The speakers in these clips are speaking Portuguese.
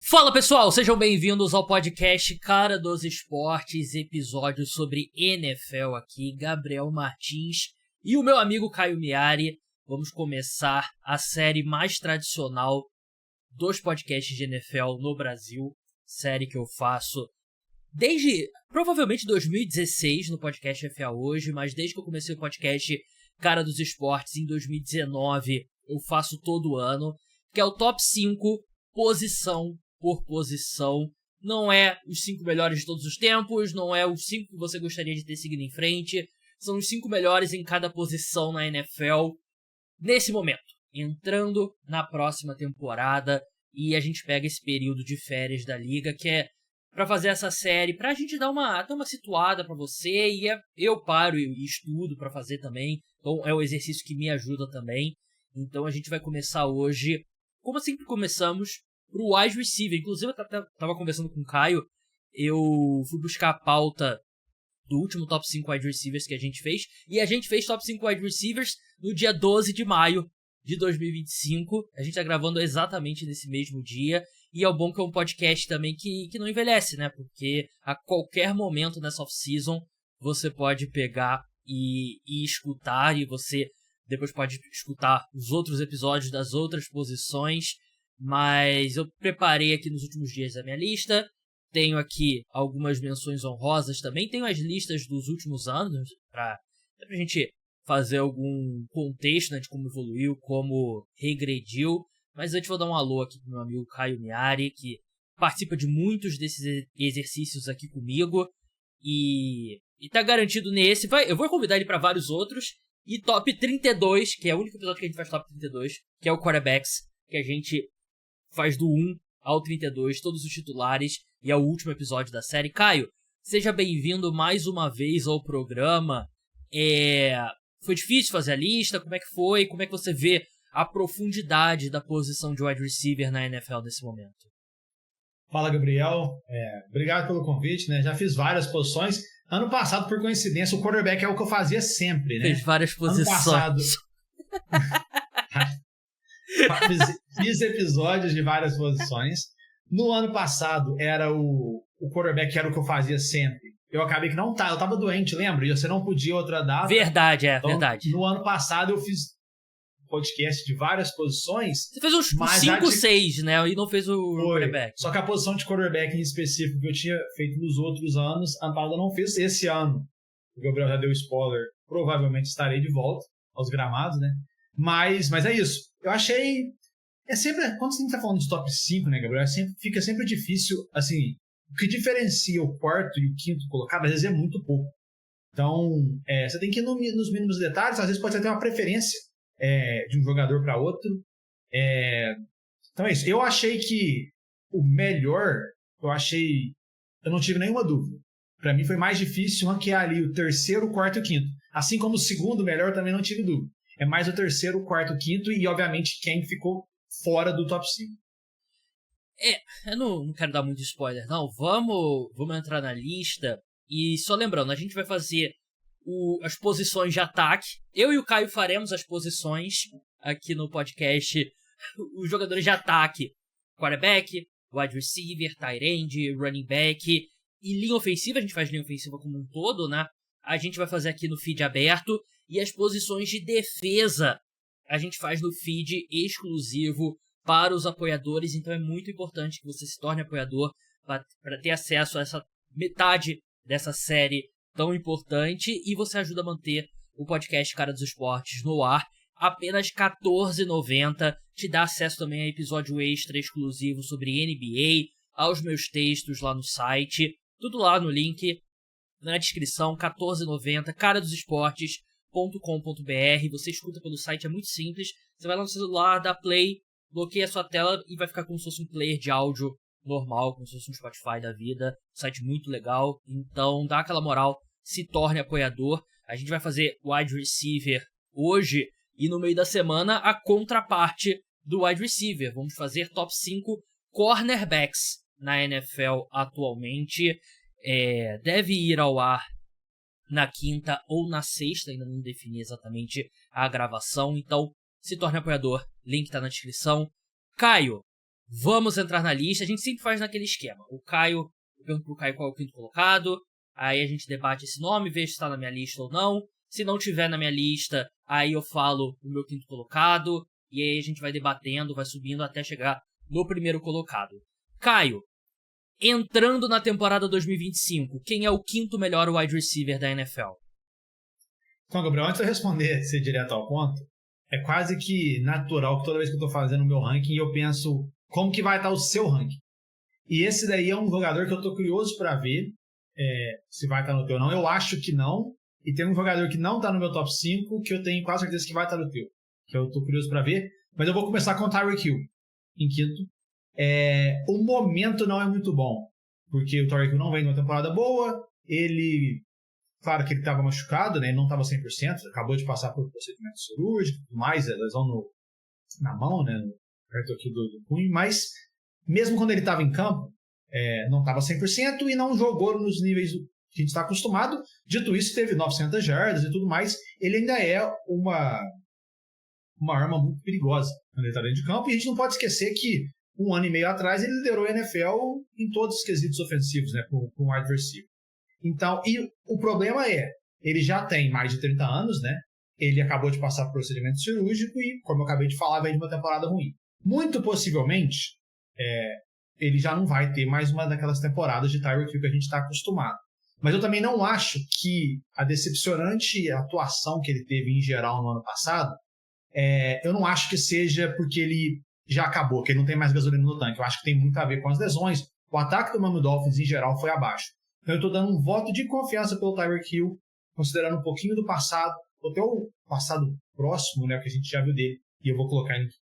Fala pessoal, sejam bem-vindos ao podcast Cara dos Esportes, episódio sobre NFL aqui, Gabriel Martins e o meu amigo Caio Miari. Vamos começar a série mais tradicional dos podcasts de NFL no Brasil, série que eu faço desde provavelmente 2016 no podcast FA Hoje, mas desde que eu comecei o podcast Cara dos Esportes em 2019, eu faço todo ano, que é o top 5 posição por posição. Não é os 5 melhores de todos os tempos, não é os 5 que você gostaria de ter seguido em frente, são os 5 melhores em cada posição na NFL nesse momento, entrando na próxima temporada, e a gente pega esse período de férias da liga, que é pra fazer essa série, pra gente dar uma situada pra você, e eu paro e estudo pra fazer também, então é um exercício que me ajuda também. Então a gente vai começar hoje, como sempre começamos, pro wide receiver. Inclusive eu tava conversando com o Caio, eu fui buscar a pauta do último top 5 wide receivers que a gente fez, e a gente fez top 5 wide receivers no dia 12 de maio de 2025, a gente tá gravando exatamente nesse mesmo dia, e é o bom que é um podcast também que não envelhece, né, porque a qualquer momento nessa off-season você pode pegar e escutar, e você depois pode escutar os outros episódios das outras posições. Mas eu preparei aqui nos últimos dias a minha lista, tenho aqui algumas menções honrosas também, tenho as listas dos últimos anos pra gente fazer algum contexto, né, de como evoluiu, como regrediu. Mas antes vou dar um alô aqui pro meu amigo Caio Miari, que participa de muitos desses exercícios aqui comigo e tá garantido nesse. Eu vou convidar ele para vários outros, e top 32, que é o único episódio que a gente faz top 32, que é o quarterbacks, que a gente faz do 1 ao 32, todos os titulares, e é o último episódio da série. Caio, seja bem-vindo mais uma vez ao programa. Foi difícil fazer a lista? Como é que foi? Como é que você vê a profundidade da posição de wide receiver na NFL nesse momento? Fala, Gabriel. Obrigado pelo convite, né? Já fiz várias posições. Ano passado, por coincidência, o quarterback é o que eu fazia sempre, né? Fez várias posições. Ano passado... Fiz episódios de várias posições. No ano passado, era o quarterback era o que eu fazia sempre. Eu acabei que não tava, eu tava doente, lembra? E você não podia outra data. Verdade, então, verdade. No ano passado, eu fiz podcast de várias posições. Você fez uns 5, 6, né? E não fez o quarterback. Só que a posição de quarterback em específico que eu tinha feito nos outros anos, ano passado eu não fiz. Esse ano, o Gabriel já deu spoiler, provavelmente estarei de volta aos gramados, né? Mas é isso. Eu achei... quando você está falando de top 5, né, Gabriel? Fica sempre difícil, assim... O que diferencia o quarto e o quinto colocado, às vezes é muito pouco. Então, você tem que ir nos mínimos detalhes. Às vezes pode ter uma preferência de um jogador para outro. Então é isso. Eu achei que o melhor... Eu não tive nenhuma dúvida. Para mim foi mais difícil ranquear ali o terceiro, o quarto e o quinto. Assim como o segundo melhor, também não tive dúvida. É mais o terceiro, o quarto, o quinto e, obviamente, quem ficou fora do top 5. Eu não quero dar muito spoiler, não. Vamos entrar na lista. E só lembrando, a gente vai fazer as posições de ataque. Eu e o Caio faremos as posições aqui no podcast. Os jogadores de ataque: quarterback, wide receiver, tight end, running back e linha ofensiva. A gente faz linha ofensiva como um todo, né? A gente vai fazer aqui no feed aberto. E as posições de defesa a gente faz no feed exclusivo para os apoiadores. Então é muito importante que você se torne apoiador para ter acesso a essa metade dessa série tão importante. E você ajuda a manter o podcast Cara dos Esportes no ar. Apenas R$14,90. Te dá acesso também a episódio extra exclusivo sobre NBA, aos meus textos lá no site. Tudo lá no link, na descrição, R$14,90, caradosesportes.com.br. Você escuta pelo site, é muito simples. Você vai lá no celular, dá play, bloqueia a sua tela e vai ficar como se fosse um player de áudio normal, como se fosse um Spotify da vida. Site muito legal, então dá aquela moral, se torne apoiador. A gente vai fazer wide receiver hoje e no meio da semana a contraparte do wide receiver. Vamos fazer top 5 cornerbacks na NFL atualmente. Deve ir ao ar na quinta ou na sexta, ainda não defini exatamente a gravação, então se torne apoiador, link tá na descrição. Caio, vamos entrar na lista. A gente sempre faz naquele esquema. Eu pergunto pro Caio qual é o quinto colocado, aí a gente debate esse nome, vê se está na minha lista ou não. Se não tiver na minha lista, aí eu falo o meu quinto colocado, e aí a gente vai debatendo, vai subindo até chegar no primeiro colocado. Caio, entrando na temporada 2025, quem é o quinto melhor wide receiver da NFL? Então, Gabriel, antes de eu responder, ser direto ao ponto, é quase que natural que toda vez que eu estou fazendo o meu ranking, eu penso como que vai estar o seu ranking. E esse daí é um jogador que eu estou curioso para ver se vai estar no teu ou não. Eu acho que não. E tem um jogador que não está no meu top 5 que eu tenho quase certeza que vai estar no teu. Que eu estou curioso para ver. Mas eu vou começar com o Tyreek Hill, em quinto. O momento não é muito bom, porque o Tyreek Hill não vem de uma temporada boa. Claro que ele estava machucado, né? Ele não estava 100%, acabou de passar por procedimento cirúrgico e tudo mais, lesão na mão, né? Perto aqui do punho, mas mesmo quando ele estava em campo, não estava 100% e não jogou nos níveis que a gente está acostumado. Dito isso, teve 900 jardas e tudo mais. Ele ainda é uma arma muito perigosa quando ele está dentro de campo, e a gente não pode esquecer que 1 ano e meio atrás ele liderou a NFL em todos os quesitos ofensivos, né? Com o wide receiver. Então, e o problema ele já tem mais de 30 anos, né? Ele acabou de passar por procedimento cirúrgico e, como eu acabei de falar, vem de uma temporada ruim. Muito possivelmente, ele já não vai ter mais uma daquelas temporadas de Tyreek Hill que a gente está acostumado. Mas eu também não acho que a decepcionante atuação que ele teve em geral no ano passado, eu não acho que seja porque ele já acabou, que ele não tem mais gasolina no tanque. Eu acho que tem muito a ver com as lesões. O ataque do Miami Dolphins, em geral, foi abaixo. Então, eu estou dando um voto de confiança pelo Tyreek Hill, considerando um pouquinho do passado, até o passado próximo, né, que a gente já viu dele, e eu vou colocar ele aqui.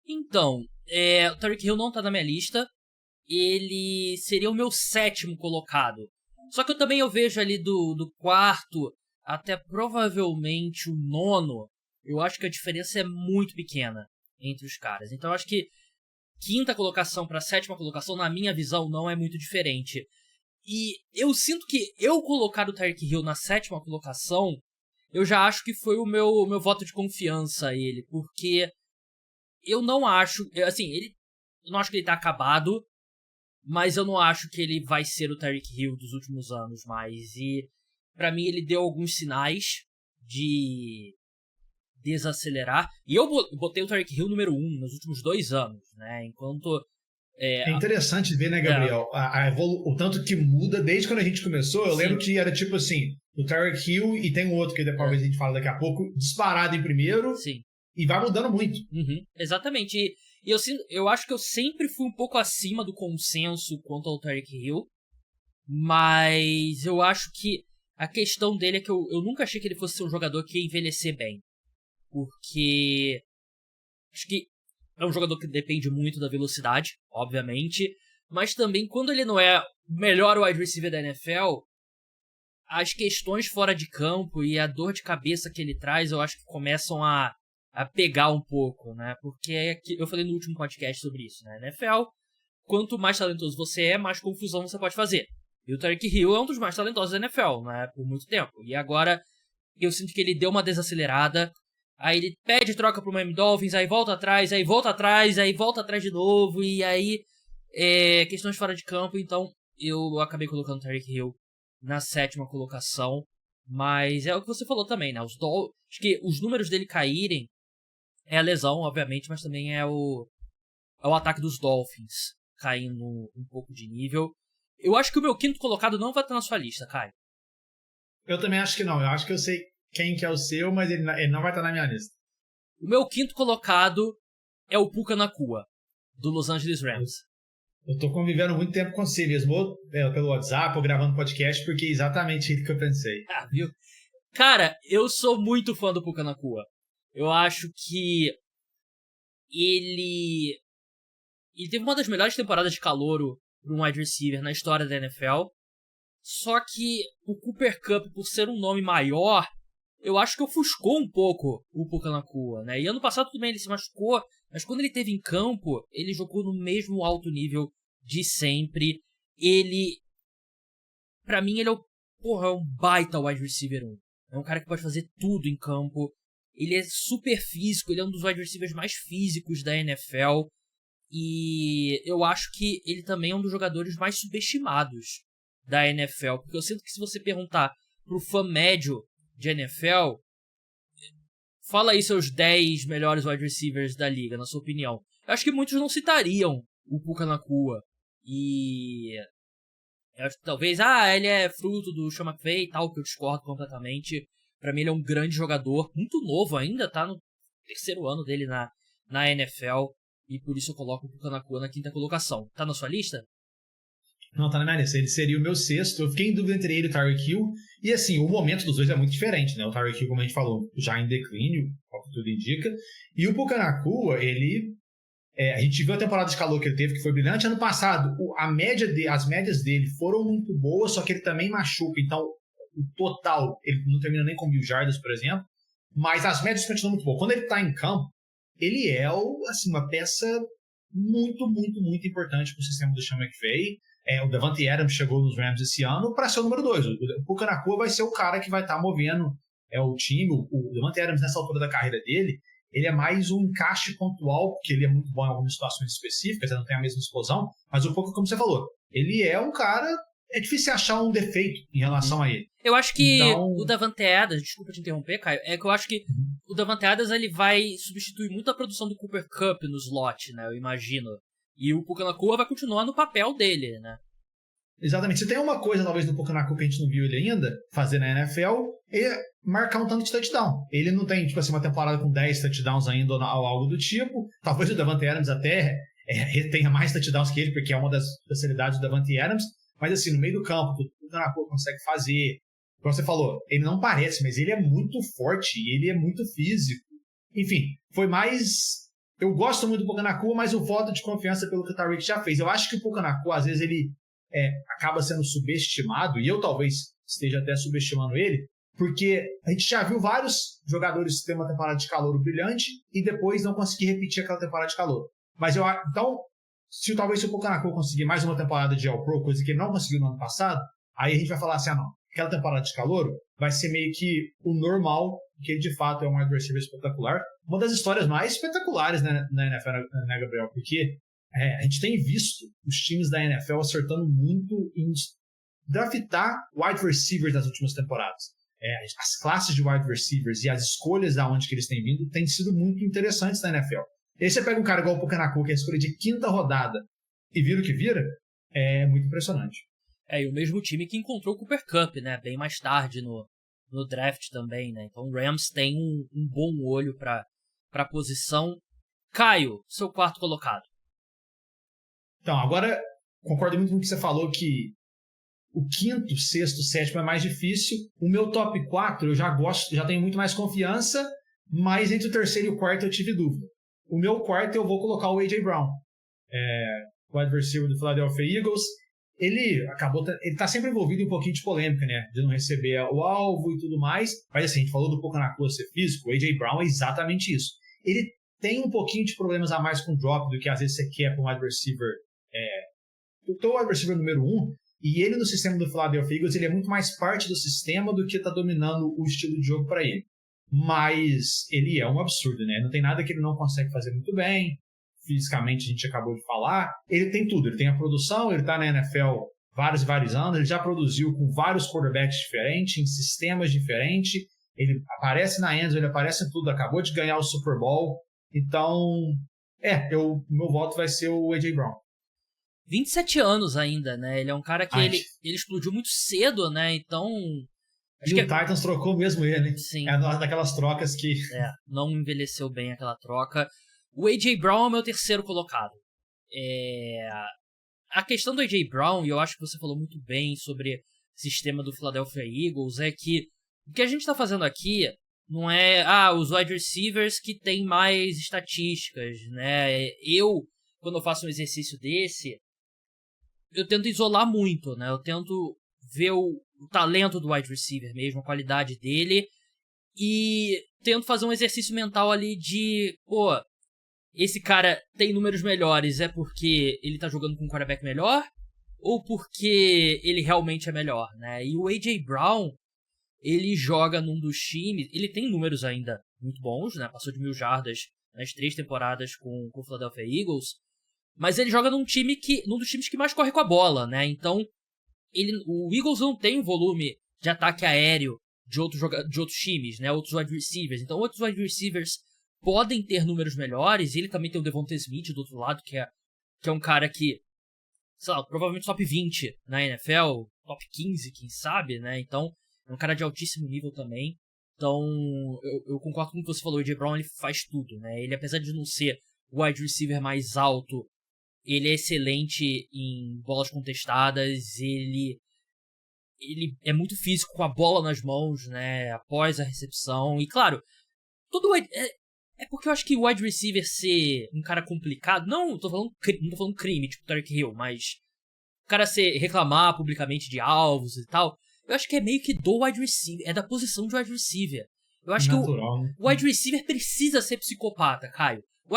Então, o Tyreek Hill não está na minha lista, ele seria o meu 7º colocado. Só que eu vejo ali do 4º até provavelmente o 9º, eu acho que a diferença é muito pequena entre os caras. Então, eu acho que 5ª colocação para 7ª colocação, na minha visão, não é muito diferente. E eu sinto que eu colocar o Tyreek Hill na 7ª colocação, eu já acho que foi o meu voto de confiança a ele, porque eu não acho, assim, eu não acho que ele tá acabado, mas eu não acho que ele vai ser o Tyreek Hill dos últimos anos mais. E pra mim ele deu alguns sinais de desacelerar, e eu botei o Tyreek Hill número 1 nos últimos 2 anos, né, enquanto... É interessante ver, né, Gabriel, o tanto que muda desde quando a gente começou. Eu lembro que era tipo assim, o Tyreek Hill e tem um outro que depois a gente fala daqui a pouco, disparado em primeiro. Sim. E vai mudando muito. Uhum, exatamente. E eu acho que eu sempre fui um pouco acima do consenso quanto ao Tyreek Hill, mas eu acho que a questão dele é que eu nunca achei que ele fosse ser um jogador que ia envelhecer bem, porque acho que é um jogador que depende muito da velocidade, obviamente, mas também quando ele não é o melhor wide receiver da NFL, as questões fora de campo e a dor de cabeça que ele traz, eu acho que começam a pegar um pouco, né? Porque eu falei no último podcast sobre isso, né? NFL, quanto mais talentoso você é, mais confusão você pode fazer. E o Tyreek Hill é um dos mais talentosos da NFL, né? Por muito tempo. E agora eu sinto que ele deu uma desacelerada. Aí ele pede troca pro Miami Dolphins, aí volta atrás, aí volta atrás, aí volta atrás de novo, e aí questões fora de campo. Então eu acabei colocando o Tyreek Hill na 7ª colocação, mas é o que você falou também, né? Acho que os números dele caírem é a lesão, obviamente, mas também é o ataque dos Dolphins caindo um pouco de nível. Eu acho que o meu 5º colocado não vai estar na sua lista, Caio. Eu também acho que não. Eu acho que eu sei quem que é o seu, mas ele não vai estar na minha lista. O meu 5º colocado é o Puka Nacua, do Los Angeles Rams. Eu tô convivendo muito tempo com você mesmo, pelo WhatsApp ou gravando podcast, porque é exatamente isso que eu pensei. Ah, viu? Cara, eu sou muito fã do Puka Nacua. Eu acho que ele teve uma das melhores temporadas de calouro para um wide receiver na história da NFL. Só que o Cooper Kupp, por ser um nome maior, eu acho que ofuscou um pouco o Puka Nacua, né? E ano passado tudo bem, ele se machucou, mas quando ele esteve em campo, ele jogou no mesmo alto nível de sempre. Pra mim, ele é um baita wide receiver 1. É um cara que pode fazer tudo em campo. Ele é super físico, ele é um dos wide receivers mais físicos da NFL. E eu acho que ele também é um dos jogadores mais subestimados da NFL. Porque eu sinto que se você perguntar pro fã médio de NFL, fala aí seus 10 melhores wide receivers da liga, na sua opinião. Eu acho que muitos não citariam o Puka Nacua. E eu acho que talvez, ele é fruto do Sean McVay e tal, que eu discordo completamente. Pra mim ele é um grande jogador, muito novo ainda, tá no terceiro ano dele na NFL. E por isso eu coloco o Puka Nacua na quinta colocação. Tá na sua lista? Não, tá na minha lista. Ele seria o meu sexto. Eu fiquei em dúvida entre ele e o Tyreek Hill. E assim, o momento dos dois é muito diferente, né? O Tyreek Hill, como a gente falou, já em declínio, ao que tudo indica. E o Puka Nacua, a gente viu a temporada de calor que ele teve, que foi brilhante. Ano passado, as médias dele foram muito boas, só que ele também machuca. Então, o total, ele não termina nem com 1.000 jardas, por exemplo. Mas as médias continuam muito boas. Quando ele tá em campo, ele é uma peça muito, muito, muito importante para o sistema do Sean McVay. O Davante Adams chegou nos Rams esse ano para ser o número 2. O Puka Nacua vai ser o cara que vai estar movendo o time. O Davante Adams, nessa altura da carreira dele, ele é mais um encaixe pontual, porque ele é muito bom em algumas situações específicas, ele não tem a mesma explosão, mas o Puka, como você falou, ele é um cara... É difícil achar um defeito em relação a ele. Eu acho que o Davante Adams, desculpa te interromper, Caio, é que eu acho que o Davante Adams ele vai substituir muito a produção do Cooper Kupp no slot, né, eu imagino. E o Puka Nacua vai continuar no papel dele, né. Exatamente. Se tem uma coisa, talvez, no Puka Nacua que a gente não viu ele ainda fazer na NFL, é marcar um tanto de touchdown. Ele não tem, uma temporada com 10 touchdowns ainda ou algo do tipo. Talvez o Davante Adams até tenha mais touchdowns que ele, porque é uma das especialidades do Davante Adams. Mas assim, no meio do campo, o Puka Nacua consegue fazer. Como você falou, ele não parece, mas ele é muito forte, ele é muito físico. Enfim, foi mais... Eu gosto muito do Puka Nacua, mas o voto de confiança pelo que o Tyreek já fez. Eu acho que o Puka Nacua, às vezes, ele acaba sendo subestimado, e eu talvez esteja até subestimando ele, porque a gente já viu vários jogadores ter uma temporada de calor brilhante e depois não conseguir repetir aquela temporada de calor. Mas então... Talvez se o Puka Nacua conseguir mais uma temporada de All-Pro, coisa que ele não conseguiu no ano passado, aí a gente vai falar assim, não, aquela temporada de calor vai ser meio que o normal, que ele de fato é um wide receiver espetacular. Uma das histórias mais espetaculares na NFL, né, Gabriel? Porque a gente tem visto os times da NFL acertando muito em draftar wide receivers nas últimas temporadas. As classes de wide receivers e as escolhas da onde que eles têm vindo têm sido muito interessantes na NFL. E aí você pega um cara igual o Puka Nacua, que é a escolha de quinta rodada, e vira o que vira, é muito impressionante. E o mesmo time que encontrou o Cooper Kupp, né? Bem mais tarde no draft também, né? Então o Rams tem um bom olho para a posição. Caio, seu quarto colocado. Então, agora, concordo muito com o que você falou, que o quinto, sexto, sétimo é mais difícil. O meu top 4 eu já gosto, já tenho muito mais confiança, mas entre o terceiro e o quarto eu tive dúvida. O meu quarto eu vou colocar o A.J. Brown, o wide receiver do Philadelphia Eagles. Ele tá sempre envolvido em um pouquinho de polêmica, né? De não receber o alvo e tudo mais. Mas assim, a gente falou do Puka Nacua ser físico, o A.J. Brown é exatamente isso. Ele tem um pouquinho de problemas a mais com o drop do que às vezes você quer para um wide receiver. O teu wide receiver número 1, e ele no sistema do Philadelphia Eagles, ele é muito mais parte do sistema do que tá dominando o estilo de jogo para ele. Mas ele é um absurdo, né? Não tem nada que ele não consegue fazer muito bem. Fisicamente, a gente acabou de falar. Ele tem tudo. Ele tem a produção, ele tá na NFL vários e vários anos. Ele já produziu com vários quarterbacks diferentes, em sistemas diferentes. Ele aparece na Enzo, ele aparece em tudo. Acabou de ganhar o Super Bowl. Então, meu voto vai ser o A.J. Brown. 27 anos ainda, né? Ele é um cara que ele explodiu muito cedo, né? Então... E o Titans trocou mesmo ele. Sim. É uma daquelas trocas que... não envelheceu bem aquela troca. O A.J. Brown é o meu terceiro colocado. A questão do A.J. Brown, e eu acho que você falou muito bem sobre o sistema do Philadelphia Eagles, é que o que a gente está fazendo aqui não é os wide receivers que têm mais estatísticas, né? Quando eu faço um exercício desse, eu tento isolar muito, né? Eu tento ver o talento do wide receiver mesmo, a qualidade dele, e tento fazer um exercício mental ali de, esse cara tem números melhores, é porque ele tá jogando com um quarterback melhor, ou porque ele realmente é melhor, né? E o A.J. Brown, ele joga num dos times, ele tem números ainda muito bons, né? Passou de 1.000 jardas nas 3 temporadas com o Philadelphia Eagles, Mas ele joga num dos times que mais corre com a bola, né? Então, o Eagles não tem um volume de ataque aéreo de outros times, né? Outros wide receivers. Então, outros wide receivers podem ter números melhores. Ele também tem o Devonta Smith do outro lado, que é um cara que, sei lá, provavelmente top 20 na NFL, top 15, quem sabe, né? Então, é um cara de altíssimo nível também. Então, eu concordo com o que você falou. O A.J. Brown, ele faz tudo, né? Ele, apesar de não ser o wide receiver mais alto, ele é excelente em bolas contestadas. Ele é muito físico com a bola nas mãos, né? Após a recepção. E, claro, é porque eu acho que o wide receiver ser um cara complicado... Não tô falando crime, tipo Tyreek Hill, mas... O cara reclamar publicamente de alvos e tal... Eu acho que é meio que do wide receiver. É da posição de wide receiver. Eu acho natural, que o wide receiver precisa ser psicopata, Caio. O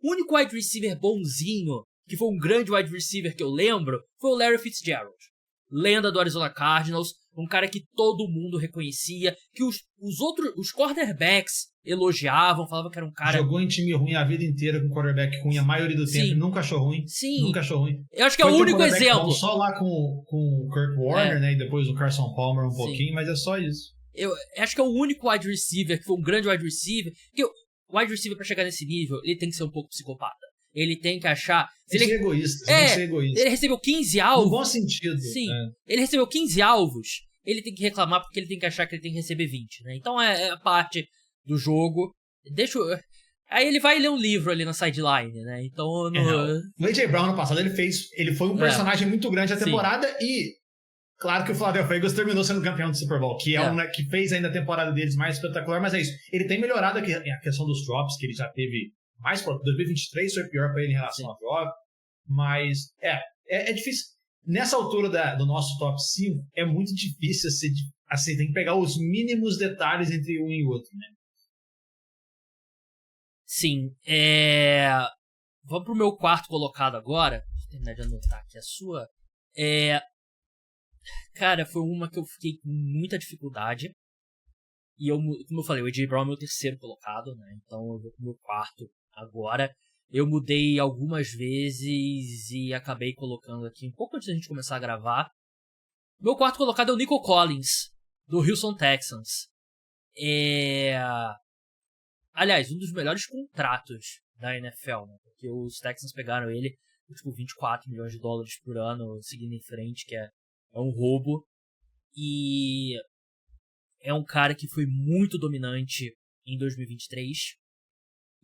único wide receiver bonzinho, que foi um grande wide receiver que eu lembro, foi o Larry Fitzgerald. Lenda do Arizona Cardinals. Um cara que todo mundo reconhecia. Que os quarterbacks elogiavam, falavam que era um cara... Jogou em time ruim a vida inteira com quarterback ruim a maioria do tempo. Nunca achou ruim. Sim. Nunca achou ruim. Eu acho que é o único exemplo. Só lá com o Kurt Warner, né? E depois o Carson Palmer pouquinho, mas é só isso. Eu acho que é o único wide receiver que foi um grande wide receiver. Porque o wide receiver, pra chegar nesse nível, ele tem que ser um pouco psicopata. Ele tem que achar... Tem que ser egoísta. Tem que ser egoísta. Ele recebeu 15 alvos. No bom sentido. Sim. Ele recebeu 15 alvos. Ele tem que reclamar porque ele tem que achar que ele tem que receber 20, né? Então é a parte do jogo. Aí ele vai ler um livro ali na sideline, né? Então... O A.J. Brown, no passado, ele foi um personagem muito grande a temporada. E claro que o Philadelphia Eagles terminou sendo campeão do Super Bowl, que que fez ainda a temporada deles mais espetacular, mas é isso. Ele tem melhorado a questão dos drops, que ele já teve mais... 2023 foi pior para ele em relação a drop. Mas é difícil. Nessa altura do nosso top 5, é muito difícil assim, tem que pegar os mínimos detalhes entre um e outro, né? Sim. Vamos pro meu quarto colocado agora. Deixa eu terminar de anotar aqui a sua. Cara, foi uma que eu fiquei com muita dificuldade. E como eu falei, o A.J. Brown é meu terceiro colocado, né? Então eu vou pro meu quarto agora. Eu mudei algumas vezes e acabei colocando aqui um pouco antes da gente começar a gravar. Meu quarto colocado é o Nico Collins, do Houston Texans. Aliás, um dos melhores contratos da NFL, né? Porque os Texans pegaram ele por tipo 24 milhões de dólares por ano, seguindo em frente, que é um roubo. E é um cara que foi muito dominante em 2023.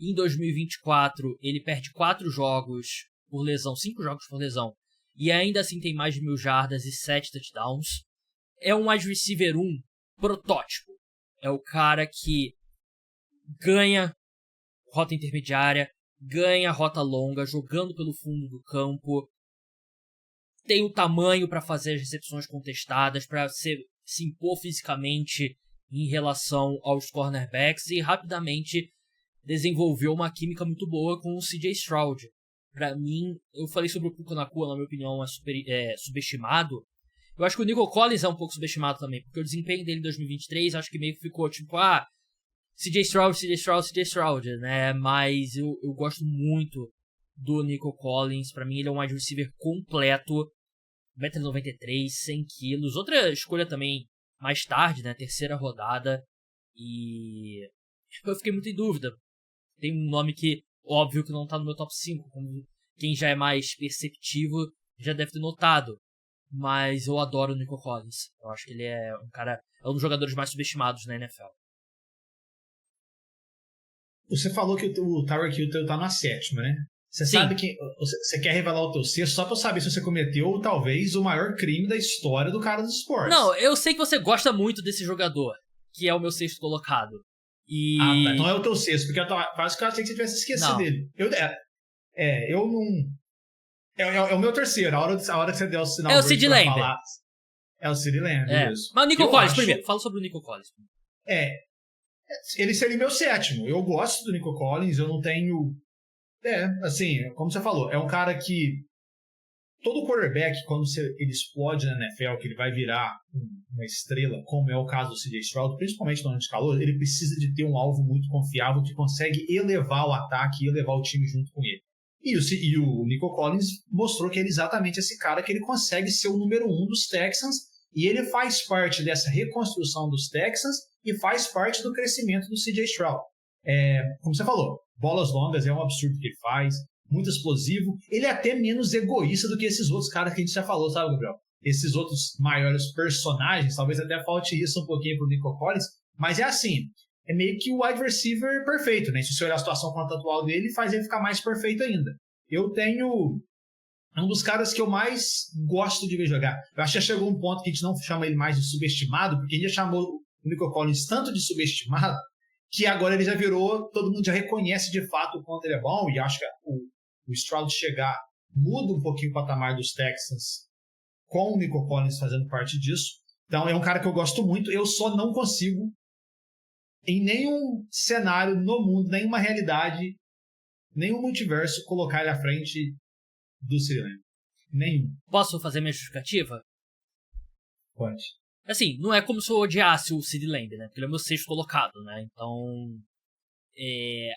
Em 2024, ele perde 4 jogos por lesão, 5 jogos por lesão, e ainda assim tem mais de 1.000 jardas e 7 touchdowns. É um wide receiver 1 protótipo. É o cara que ganha rota intermediária, ganha rota longa, jogando pelo fundo do campo. Tem o tamanho para fazer as recepções contestadas, para se impor fisicamente em relação aos cornerbacks e rapidamente desenvolveu uma química muito boa com o C.J. Stroud. Pra mim, eu falei sobre o Puka Nacua, na minha opinião, é subestimado. Eu acho que o Nico Collins é um pouco subestimado também, porque o desempenho dele em 2023 acho que meio que ficou tipo, C.J. Stroud, né? Mas eu gosto muito do Nico Collins. Pra mim, ele é um wide receiver completo, 1,93m, 100 kg. Outra escolha também mais tarde, né? Terceira rodada. E eu fiquei muito em dúvida. Tem um nome que, óbvio, que não tá no meu top 5. Como quem já é mais perceptivo já deve ter notado. Mas eu adoro o Nico Collins. Eu acho que ele é um dos jogadores mais subestimados na NFL. Você falou que o Tyreek Hill tá na 7ª, né? Você sabe que você quer revelar o teu sexto só pra eu saber se você cometeu talvez o maior crime da história do cara dos esportes. Não, eu sei que você gosta muito desse jogador, que é o meu sexto colocado. Tá. Então é o teu sexto, porque quase que eu achei que você tivesse esquecido dele. Eu não... É o meu terceiro, a hora que você deu o sinal. É o Sid Lamb. É o Sid Lamb, isso. Mas o Nico Collins, primeiro. Fala sobre o Nico Collins. Ele seria meu 7º. Eu gosto do Nico Collins, eu não tenho... assim, como você falou, é um cara que... Todo quarterback, quando ele explode na NFL, que ele vai virar uma estrela, como é o caso do C.J. Stroud, principalmente no ano de calor, ele precisa de ter um alvo muito confiável que consegue elevar o ataque e elevar o time junto com ele. E o Nico Collins mostrou que ele é exatamente esse cara, que ele consegue ser o número 1 dos Texans, e ele faz parte dessa reconstrução dos Texans e faz parte do crescimento do C.J. Stroud. Como você falou, bolas longas é um absurdo que ele faz, muito explosivo. Ele é até menos egoísta do que esses outros caras que a gente já falou, sabe, Gabriel? Esses outros maiores personagens, talvez até falte isso um pouquinho pro Nico Collins, mas é assim, é meio que o wide receiver perfeito, né? Se você olhar a situação contratual dele, faz ele ficar mais perfeito ainda. Eu tenho um dos caras que eu mais gosto de ver jogar. Eu acho que já chegou um ponto que a gente não chama ele mais de subestimado, porque a gente já chamou o Nico Collins tanto de subestimado, que agora ele já virou, todo mundo já reconhece de fato o quanto ele é bom, e acho que o Stroud chegar muda um pouquinho o patamar dos Texans com o Nico Collins fazendo parte disso. Então é um cara que eu gosto muito, eu só não consigo em nenhum cenário no mundo, nenhuma realidade, nenhum multiverso, colocar ele à frente do CeeDee Lamb. Nenhum. Posso fazer minha justificativa? Pode. Assim, não é como se eu odiasse o CeeDee Lamb, né? Porque ele é o meu sexto colocado, né? Então,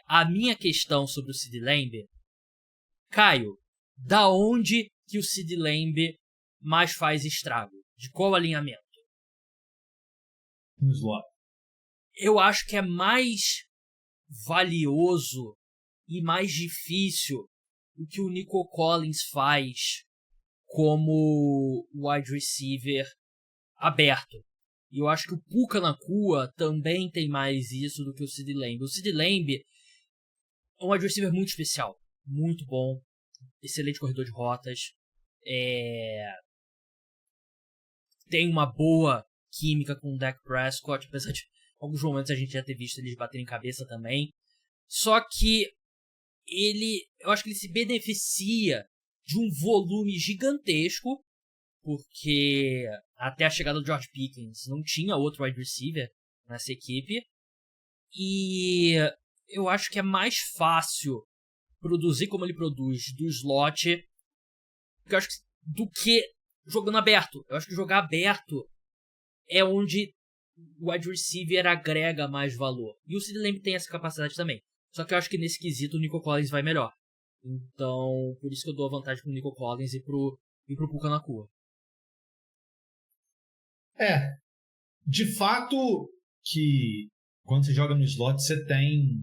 a minha questão sobre o CeeDee Lamb, Caio, da onde que o CeeDee Lamb mais faz estrago? De qual alinhamento? No slot. Eu acho que é mais valioso e mais difícil o que o Nico Collins faz como wide receiver aberto. E eu acho que o Puka Nacua também tem mais isso do que o CeeDee Lamb. O CeeDee Lamb é um wide receiver muito especial, muito bom, excelente corredor de rotas, tem uma boa química com o Dak Prescott, apesar de alguns momentos a gente já ter visto eles baterem cabeça também. Só que eu acho que ele se beneficia de um volume gigantesco, porque até a chegada do George Pickens não tinha outro wide receiver nessa equipe, e eu acho que é mais fácil produzir como ele produz do slot do que jogando aberto. Eu acho que jogar aberto é onde o wide receiver agrega mais valor. E o CeeDee Lamb tem essa capacidade também. Só que eu acho que nesse quesito o Nico Collins vai melhor. Então, por isso que eu dou a vantagem pro Nico Collins e pro Puka Nacua. De fato que quando você joga no slot, você tem...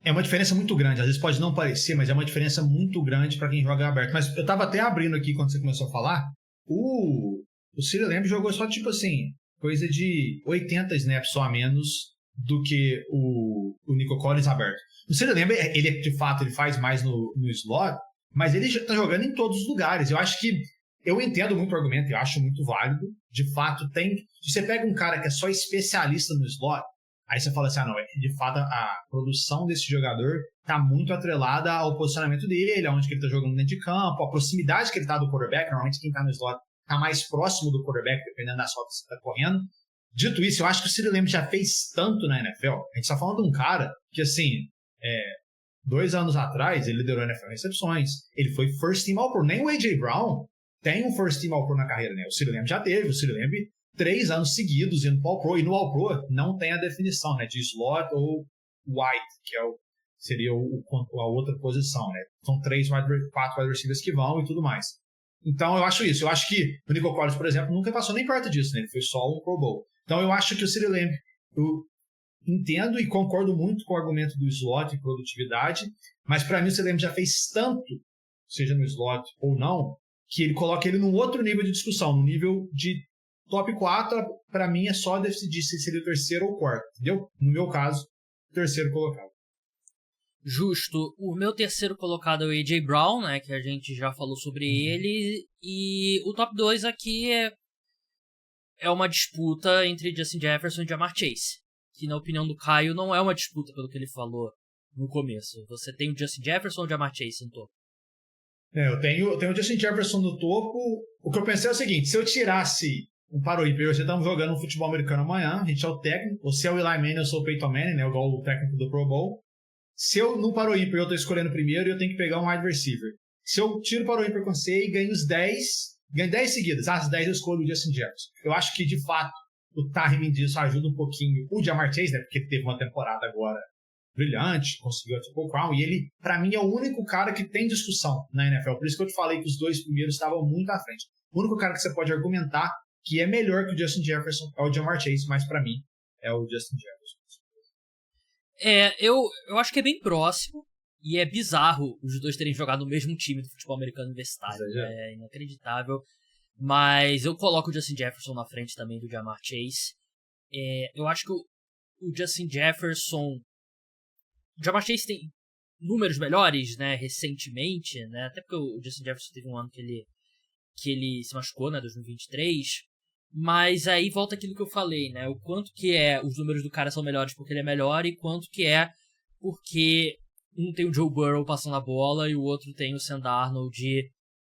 É uma diferença muito grande. Às vezes pode não parecer, mas é uma diferença muito grande para quem joga aberto. Mas eu tava até abrindo aqui quando você começou a falar. O CeeDee Lamb jogou só tipo assim, coisa de 80 snaps só a menos do que o Nico Collins aberto. O CeeDee Lamb, ele de fato ele faz mais no slot, mas ele já tá jogando em todos os lugares. Eu acho que eu entendo muito o argumento, eu acho muito válido. De fato, se você pega um cara que é só especialista no slot, aí você fala assim, de fato a produção desse jogador está muito atrelada ao posicionamento dele, aonde que ele está jogando dentro de campo, a proximidade que ele está do quarterback. Normalmente quem está no slot está mais próximo do quarterback, dependendo das rotas que está correndo. Dito isso, eu acho que o CeeDee Lamb já fez tanto na NFL. A gente está falando de um cara que, assim, 2 anos atrás, ele liderou a NFL em recepções. Ele foi First Team All-Pro. Nem o A.J. Brown tem um First Team All-Pro na carreira, né? O CeeDee Lamb já teve. O CeeDee Lamb 3 anos seguidos indo para o All-Pro. E no All-Pro não tem a definição, né? De slot ou wide, que seria a outra posição, né? São 4 wide receivers que vão e tudo mais. Então eu acho isso. Eu acho que o Nico Collins, por exemplo, nunca passou nem perto disso, né? Ele foi só um Pro Bowl. Então eu acho que o CeeDee Lamb, eu entendo e concordo muito com o argumento do slot e produtividade, mas para mim o CeeDee Lamb já fez tanto, seja no slot ou não, que ele coloca ele num outro nível de discussão, no nível de top 4, para mim é só decidir se seria o terceiro ou quarto, entendeu? No meu caso, terceiro colocado. Justo. O meu terceiro colocado é o A.J. Brown, né, que a gente já falou sobre ele, e o top 2 aqui é uma disputa entre Justin Jefferson e Ja'Marr Chase, que na opinião do Caio não é uma disputa pelo que ele falou no começo. Você tem o Justin Jefferson ou o Ja'Marr Chase no topo? Eu tenho o Justin Jefferson no topo. O que eu pensei é o seguinte, se eu tirasse um Paroímpa, hoje estamos jogando um futebol americano amanhã, a gente é o técnico, você é o Eli Manning, eu sou o Peyton Manning, né, igual o técnico do Pro Bowl. Se eu no Paroímpa eu estou escolhendo primeiro, eu tenho que pegar um wide receiver. Se eu tiro o Paroímpa com você e ganho 10 seguidas, as 10 eu escolho o Justin Jefferson. Eu acho que, de fato, o timing disso ajuda um pouquinho o Ja'Marr Chase, né? Porque ele teve uma temporada agora brilhante, conseguiu a Triple Crown, e ele, pra mim, é o único cara que tem discussão na NFL. Por isso que eu te falei que os dois primeiros estavam muito à frente. O único cara que você pode argumentar que é melhor que o Justin Jefferson é o Ja'Marr Chase, mas pra mim é o Justin Jefferson. Eu acho que é bem próximo, e é bizarro os dois terem jogado no mesmo time do futebol americano universitário. É inacreditável. Mas eu coloco o Justin Jefferson na frente também do Ja'Marr Chase. Eu acho que o Justin Jefferson... O Ja'Marr Chase tem números melhores, né, recentemente, né? Até porque o Justin Jefferson teve um ano que ele se machucou, né, 2023. Mas aí volta aquilo que eu falei, né? O quanto que os números do cara são melhores porque ele é melhor e quanto que é porque um tem o Joe Burrow passando a bola e o outro tem o Sam Darnold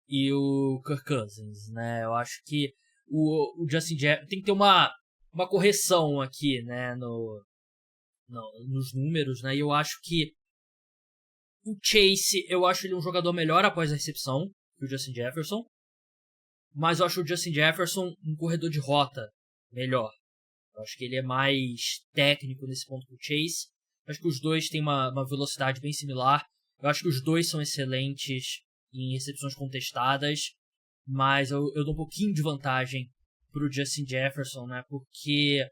e o Kirk Cousins, né? Eu acho que o Justin Jefferson tem que ter uma correção aqui, né, nos números, né? E eu acho que o Chase, eu acho ele um jogador melhor após a recepção que o Justin Jefferson, mas eu acho o Justin Jefferson um corredor de rota melhor. Eu acho que ele é mais técnico nesse ponto que o Chase. Eu acho que os dois têm uma velocidade bem similar. Eu acho que os dois são excelentes em recepções contestadas, mas eu dou um pouquinho de vantagem pro Justin Jefferson, né? Porque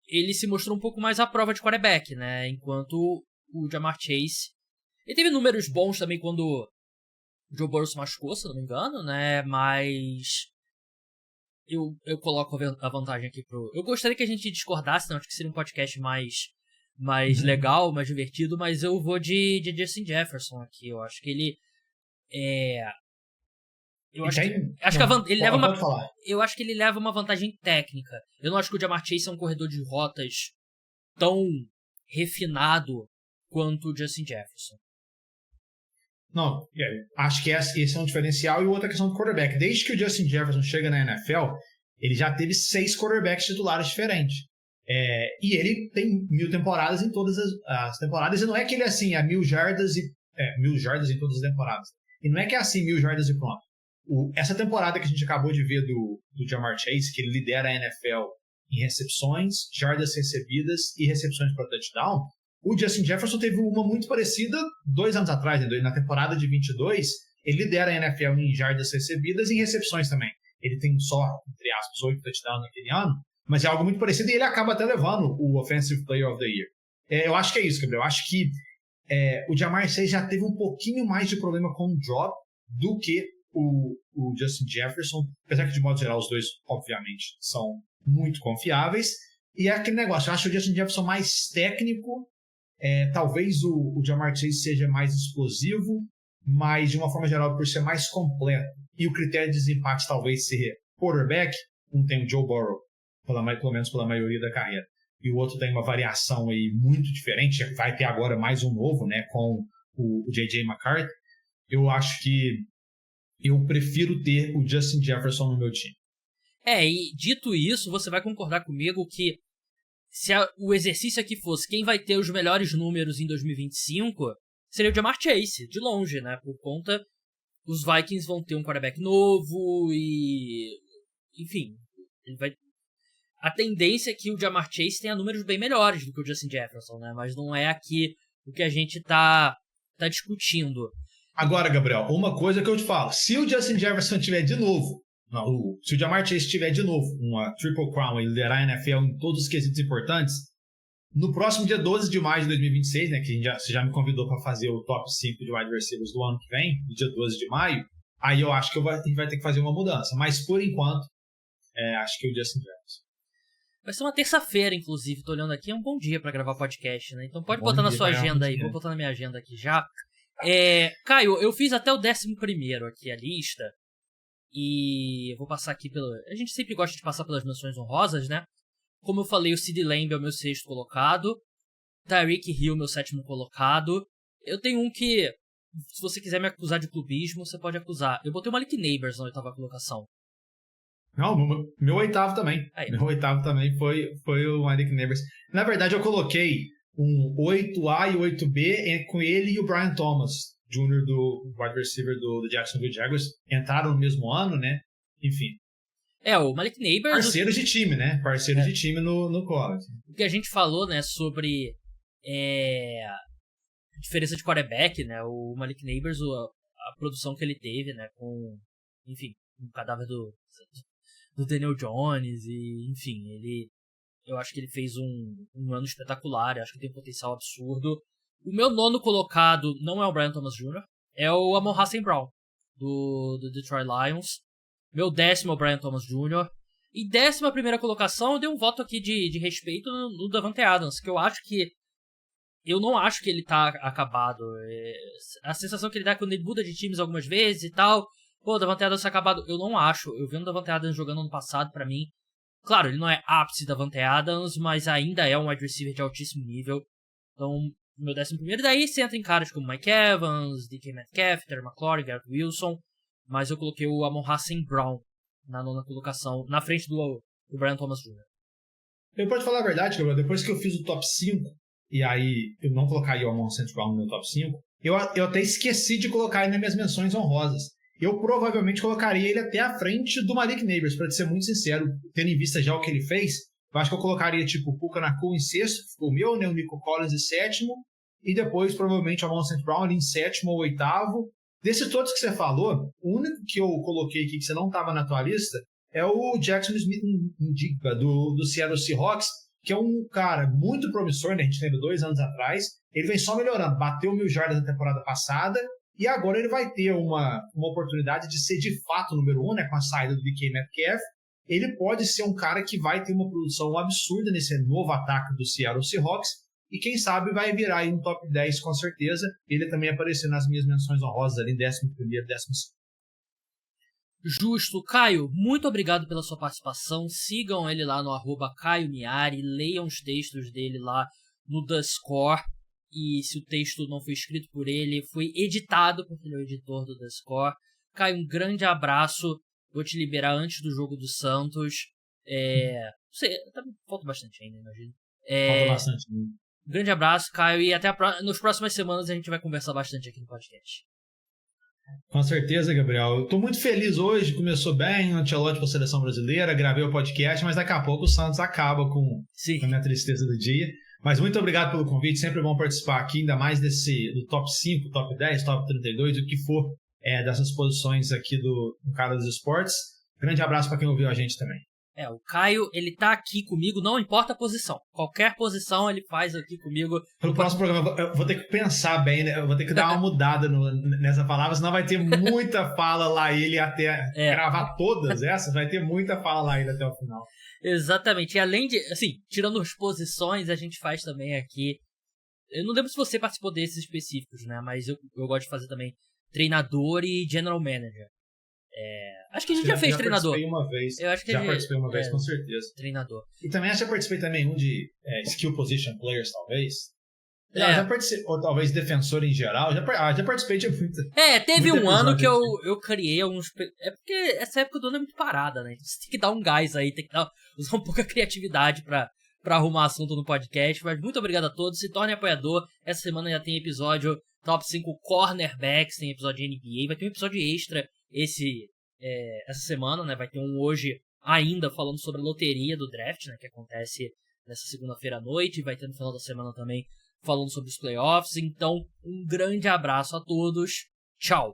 ele se mostrou um pouco mais à prova de quarterback, né? Enquanto o Ja'Marr Chase... Ele teve números bons também quando o Joe Burrow se machucou, se não me engano, né? Mas eu coloco a vantagem aqui pro... Eu gostaria que a gente discordasse, não? Acho que seria um podcast mais legal, mais divertido, mas eu vou de Justin Jefferson aqui. Eu acho que ele eu acho que ele leva uma vantagem técnica. Eu não acho que o Ja'Marr Chase é um corredor de rotas tão refinado quanto o Justin Jefferson. Não, acho que esse é um diferencial. E outra questão do quarterback. Desde que o Justin Jefferson chega na NFL, ele já teve 6 quarterbacks titulares diferentes. E ele tem 1000 temporadas em todas as temporadas. E não é que ele é assim, 1000 jardas em todas as temporadas. E não é que é assim, 1000 jardas e pronto. Essa temporada que a gente acabou de ver do Ja'Marr Chase, que ele lidera a NFL em recepções, jardas recebidas e recepções para touchdown, o Justin Jefferson teve uma muito parecida 2 anos atrás, né? Na temporada de 22, ele lidera a NFL em jardas recebidas e em recepções também. Ele tem só, entre aspas, 8 touchdowns naquele ano, mas é algo muito parecido e ele acaba até levando o Offensive Player of the Year. Eu acho que é isso, Gabriel. Eu acho que o Ja'Marr Chase já teve um pouquinho mais de problema com o drop do que o Justin Jefferson, apesar que de modo geral os dois, obviamente, são muito confiáveis. E é aquele negócio, eu acho o Justin Jefferson mais técnico, talvez o Ja'Marr Chase seja mais explosivo, mas de uma forma geral por ser mais completo. E o critério de desempate talvez ser quarterback, um tem o Joe Burrow, pelo menos pela maioria da carreira, e o outro tem uma variação aí muito diferente, vai ter agora mais um novo, né, com o J.J. McCarthy. Eu acho que eu prefiro ter o Justin Jefferson no meu time. E dito isso, você vai concordar comigo que se o exercício aqui fosse quem vai ter os melhores números em 2025, seria o Ja'Marr Chase, de longe, né? Por conta, os Vikings vão ter um quarterback novo e... Enfim, a tendência é que o Ja'Marr Chase tenha números bem melhores do que o Justin Jefferson, né? Mas não é aqui o que a gente tá discutindo. Agora, Gabriel, uma coisa que eu te falo. Se o Justin Jefferson tiver de novo... se o Ja'Marr Chase tiver de novo uma Triple Crown e liderar a NFL em todos os quesitos importantes, no próximo dia 12 de maio de 2026, né, que você já me convidou para fazer o top 5 de wide receivers do ano que vem, no dia 12 de maio, aí eu acho que a gente vai ter que fazer uma mudança. Mas, por enquanto, acho que o Justin Jefferson. Vai ser uma terça-feira, inclusive, tô olhando aqui, é um bom dia para gravar podcast, né? Então pode botar na sua agenda aí, vou botar na minha agenda aqui já. Caio, eu fiz até o 11º aqui a lista, e eu vou passar aqui a gente sempre gosta de passar pelas menções honrosas, né? Como eu falei, o CeeDee Lamb é o meu 6º colocado, Tyreek Hill, meu 7º colocado. Eu tenho um que, se você quiser me acusar de clubismo, você pode acusar. Eu botei o Malik Neighbors na 8ª colocação. Não, meu 8º também. Aí. Meu 8º também foi o Malik Neighbors. Na verdade, eu coloquei um 8A e 8B com ele e o Brian Thomas, Jr. do wide receiver do Jacksonville Jaguars. Entraram no mesmo ano, né? Enfim. O Malik Neighbors... Parceiros de time, né? Parceiros de time no college. O que a gente falou, né, sobre diferença de quarterback, né? O Malik Nabers, a produção que ele teve, né? Com, enfim, o cadáver do Daniel Jones e, enfim, eu acho que ele fez um ano espetacular, eu acho que tem um potencial absurdo. O meu 9º colocado não é o Brian Thomas Jr., é o Amon-Ra St. Brown, do Detroit Lions. Meu 10º é o Brian Thomas Jr., e 11ª colocação, eu dei um voto aqui de respeito no Davante Adams, que eu não acho que ele tá acabado. A sensação que ele dá quando ele muda de times algumas vezes e tal, pô, o Davante Adams tá acabado. Eu não acho. Eu vi o Davante Adams jogando ano passado, pra mim. Claro, ele não é ápice Davante Adams, mas ainda é um wide receiver de altíssimo nível. Então, meu 11º. Daí você entra em caras como Mike Evans, DK Metcalf, Terry McLaurin, Garrett Wilson. Mas eu coloquei o Amon-Ra St. Brown na 9ª colocação, na frente do Brian Thomas Jr. Eu posso falar a verdade, Gabriel, depois que eu fiz o top 5, e aí eu não colocaria o Amon-Ra St. Brown no meu top 5, eu até esqueci de colocar ele nas minhas menções honrosas. Eu provavelmente colocaria ele até à frente do Malik Nabers, para ser muito sincero, tendo em vista já o que ele fez. Eu acho que eu colocaria tipo o Puka Nacua em 6º, ficou o meu, né, o Nico Collins em 7º, e depois provavelmente o Amon-Ra St. Brown ali em 7º ou 8º. Desses todos que você falou, o único que eu coloquei aqui que você não estava na tua lista é o Jackson Smith-Njigba, do Seattle Seahawks, que é um cara muito promissor, né? A gente teve 2 anos atrás. Ele vem só melhorando, bateu 1.000 jardas na temporada passada, e agora ele vai ter uma oportunidade de ser de fato o número 1, né? Com a saída do DK Metcalf. Ele pode ser um cara que vai ter uma produção absurda nesse novo ataque do Seattle Seahawks, e quem sabe vai virar aí um top 10 com certeza. Ele também apareceu nas minhas menções honrosas ali, 11º, 12º. Justo. Caio, muito obrigado pela sua participação. Sigam ele lá no @CaioMiari, leiam os textos dele lá no The Score. E se o texto não foi escrito por ele, foi editado, porque ele é o editor do The Score. Caio, um grande abraço. Vou te liberar antes do jogo do Santos. Falta bastante ainda, imagino. Falta bastante, né? Um grande abraço, Caio, e até nas próximas semanas a gente vai conversar bastante aqui no podcast. Com certeza, Gabriel. Eu tô muito feliz hoje, começou bem, o Ancelotti para a seleção brasileira, gravei o podcast, mas daqui a pouco o Santos acaba com a minha tristeza do dia. Mas muito obrigado pelo convite, sempre bom participar aqui, ainda mais do top 5, top 10, top 32, o que for dessas posições aqui do Cara dos Esportes. Grande abraço para quem ouviu a gente também. O Caio, ele tá aqui comigo, não importa a posição. Qualquer posição ele faz aqui comigo. No próximo programa eu vou ter que pensar bem, né? Eu vou ter que dar uma mudada nessa palavra, senão vai ter muita fala lá ele até gravar todas essas, vai ter muita fala lá ele até o final. Exatamente. E além de, assim, tirando as posições, a gente faz também aqui... Eu não lembro se você participou desses específicos, né? Mas eu gosto de fazer também treinador e general manager. Acho que a gente já fez treinador. Participei uma vez. Eu acho que participei uma vez, com certeza. Treinador. E também acho que já participei também de skill position players, talvez. Já participei, ou talvez defensor em geral. Já participei de muita. Teve um ano que eu criei alguns. É porque essa época do ano é muito parada, né? Você tem que dar um gás aí, tem que usar um pouco a criatividade pra arrumar assunto no podcast. Mas muito obrigado a todos. Se torne apoiador. Essa semana já tem episódio Top 5 Cornerbacks, tem episódio de NBA. Vai ter um episódio extra essa semana, né? Vai ter um hoje ainda falando sobre a loteria do draft, né? Que acontece nessa segunda-feira à noite. Vai ter no final da semana também falando sobre os playoffs. Então, um grande abraço a todos. Tchau!